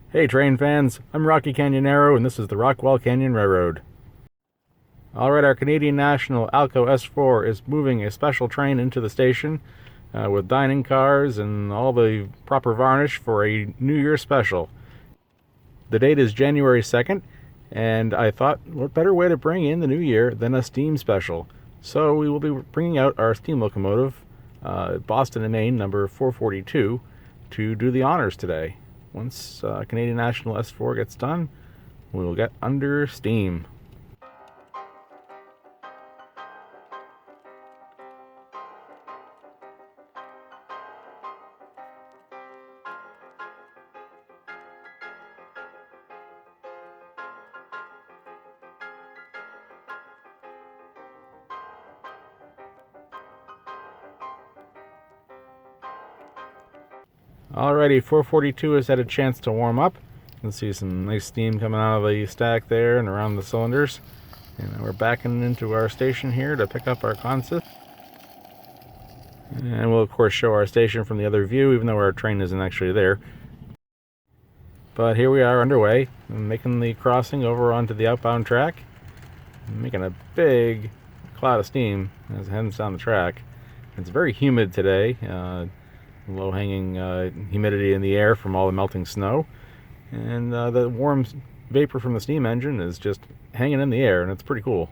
Hey train fans, I'm Rocky Canyonero and this is the Rockwall Canyon Railroad. Alright, our Canadian National Alco S4 is moving a special train into the station with dining cars and all the proper varnish for a New Year special. The date is January 2nd, and I thought, what better way to bring in the new year than a steam special? So we will be bringing out our steam locomotive, Boston and Maine number 442, to do the honors today. Once Canadian National S4 gets done, we will get under steam. Alrighty, 442 has had a chance to warm up. You can see some nice steam coming out of the stack there and around the cylinders. And we're backing into our station here to pick up our consist. And we'll of course show our station from the other view, even though our train isn't actually there. But here we are underway, making the crossing over onto the outbound track. Making a big cloud of steam as it heads down the track. It's very humid today. Low-hanging humidity in the air from all the melting snow, and the warm vapor from the steam engine is just hanging in the air, and it's pretty cool.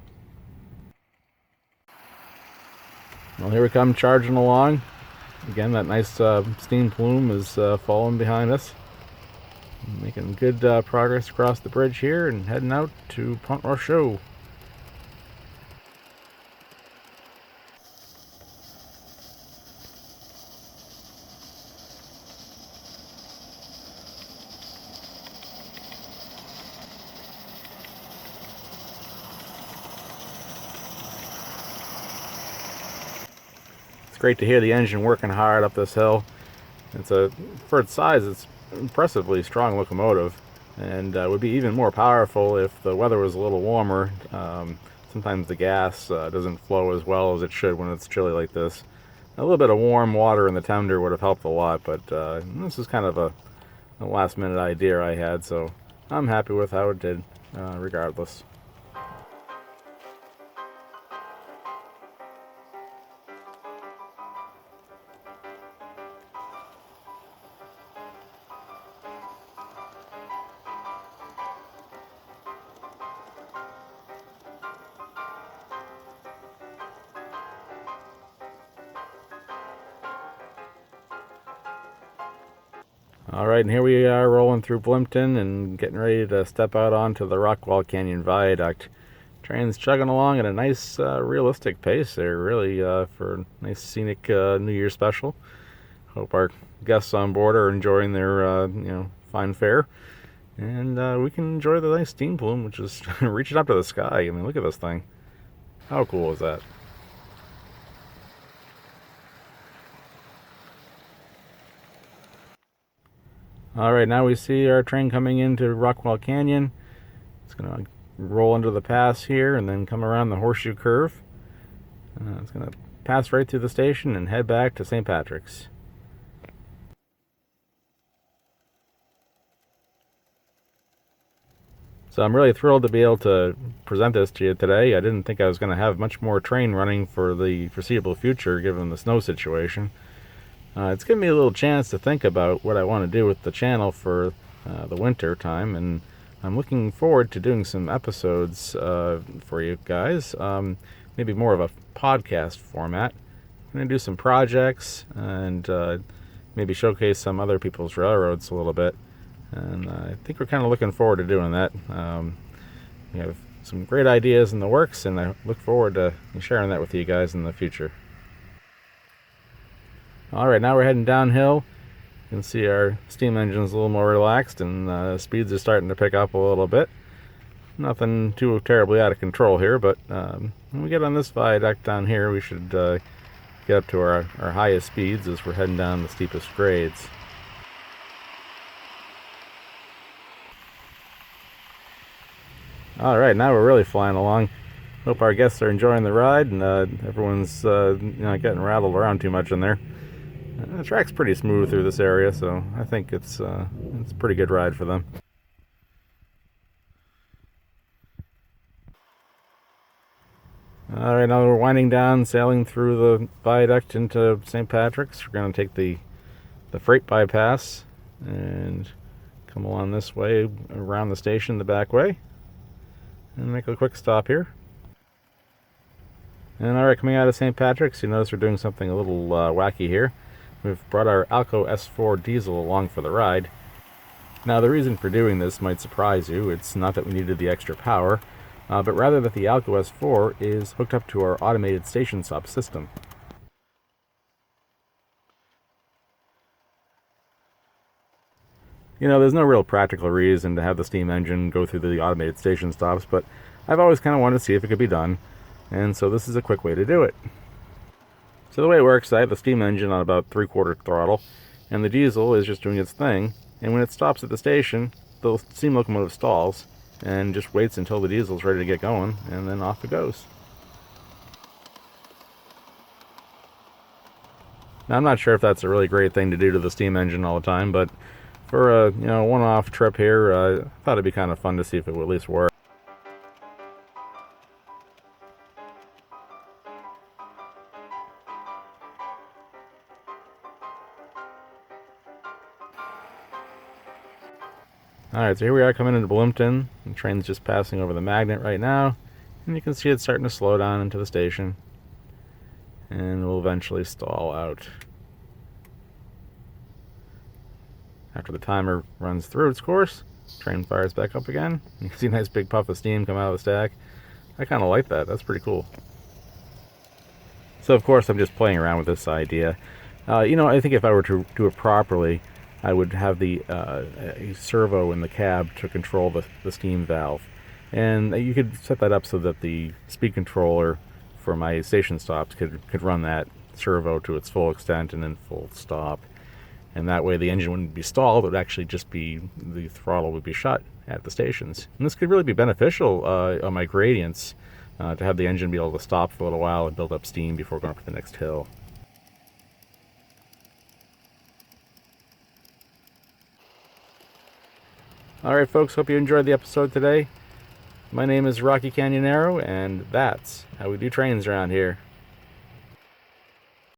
Well, here we come charging along. Again, that nice steam plume is following behind us. Making good progress across the bridge here and heading out to Pont Rocheau. It's great to hear the engine working hard up this hill. For its size, it's an impressively strong locomotive, and would be even more powerful if the weather was a little warmer. Sometimes the gas doesn't flow as well as it should when it's chilly like this. A little bit of warm water in the tender would have helped a lot, but this is kind of a last minute idea I had, so I'm happy with how it did regardless. Alright, and here we are rolling through Blimpton and getting ready to step out onto the Rockwall Canyon Viaduct. Train's chugging along at a nice, realistic pace there, really, for a nice scenic New Year special. Hope our guests on board are enjoying their, fine fare. And we can enjoy the nice steam plume, which is reaching up to the sky. I mean, look at this thing. How cool is that? Alright, now we see our train coming into Rockwall Canyon. It's going to roll under the pass here and then come around the horseshoe curve. It's going to pass right through the station and head back to St. Patrick's. So I'm really thrilled to be able to present this to you today. I didn't think I was going to have much more train running for the foreseeable future given the snow situation. It's given me a little chance to think about what I want to do with the channel for the winter time, and I'm looking forward to doing some episodes for you guys, maybe more of a podcast format. I'm going to do some projects and maybe showcase some other people's railroads a little bit, and I think we're kind of looking forward to doing that. We have some great ideas in the works, and I look forward to sharing that with you guys in the future. Alright, now we're heading downhill. You can see our steam engine's a little more relaxed and speeds are starting to pick up a little bit. Nothing too terribly out of control here, but when we get on this viaduct down here, we should get up to our highest speeds as we're heading down the steepest grades. Alright, now we're really flying along. Hope our guests are enjoying the ride and everyone's not getting rattled around too much in there. The track's pretty smooth through this area, so I think it's It's a pretty good ride for them. Alright, now we're winding down, sailing through the viaduct into St. Patrick's. We're going to take the freight bypass and come along this way around the station the back way and make a quick stop here. And alright, coming out of St. Patrick's, you notice we're doing something a little wacky here. We've brought our Alco S4 diesel along for the ride. Now the reason for doing this might surprise you. It's not that we needed the extra power, but rather that the Alco S4 is hooked up to our automated station stop system. You know, there's no real practical reason to have the steam engine go through the automated station stops, but I've always kind of wanted to see if it could be done, and so this is a quick way to do it. So the way it works, I have the steam engine on about 3/4 throttle, and the diesel is just doing its thing, and when it stops at the station, the steam locomotive stalls, and just waits until the diesel's ready to get going, and then off it goes. Now, I'm not sure if that's a really great thing to do to the steam engine all the time, but for a one-off trip here, I thought it'd be kind of fun to see if it would at least work. Alright, so here we are coming into Bloomington. The train's just passing over the magnet right now, and you can see it's starting to slow down into the station, and will eventually stall out. After the timer runs through its course, train fires back up again. You can see a nice big puff of steam come out of the stack. I kind of like that. That's pretty cool. So of course I'm just playing around with this idea. I think if I were to do it properly, I would have a servo in the cab to control the steam valve. And you could set that up so that the speed controller for my station stops could run that servo to its full extent and then full stop. And that way the engine wouldn't be stalled, it would actually just be, the throttle would be shut at the stations. And this could really be beneficial on my gradients, to have the engine be able to stop for a little while and build up steam before going up to the next hill. Alright folks, hope you enjoyed the episode today. My name is Rocky Canyonero, and that's how we do trains around here.